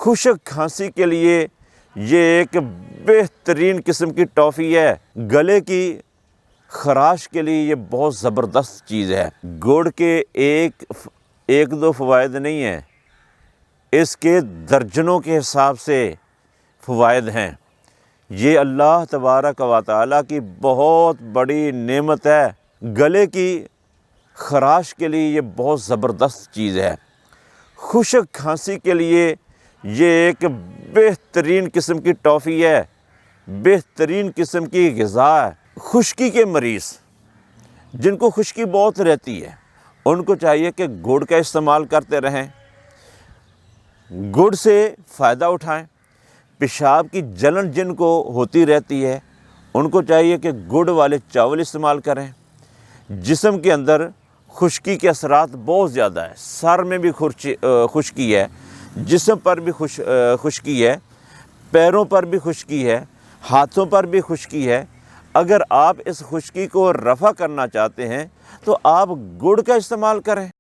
خشک کھانسی کے لیے یہ ایک بہترین قسم کی ٹافی ہے۔ گلے کی خراش کے لیے یہ بہت زبردست چیز ہے۔ گڑ کے ایک دو فوائد نہیں ہیں، اس کے درجنوں کے حساب سے فوائد ہیں۔ یہ اللہ تبارک و تعالیٰ کی بہت بڑی نعمت ہے۔ گلے کی خراش کے لیے یہ بہت زبردست چیز ہے۔ خشک کھانسی کے لیے یہ ایک بہترین قسم کی ٹافی ہے، بہترین قسم کی غذا ہے۔ خشکی کے مریض جن کو خشکی بہت رہتی ہے، ان کو چاہیے کہ گڑ کا استعمال کرتے رہیں، گڑ سے فائدہ اٹھائیں۔ پیشاب کی جلن جن کو ہوتی رہتی ہے، ان کو چاہیے کہ گڑ والے چاول استعمال کریں۔ جسم کے اندر خشکی کے اثرات بہت زیادہ ہیں، سر میں بھی خشکی ہے، جسم پر بھی خشکی ہے، پیروں پر بھی خشکی ہے، ہاتھوں پر بھی خشکی ہے۔ اگر آپ اس خشکی کو رفع کرنا چاہتے ہیں تو آپ گڑ کا استعمال کریں۔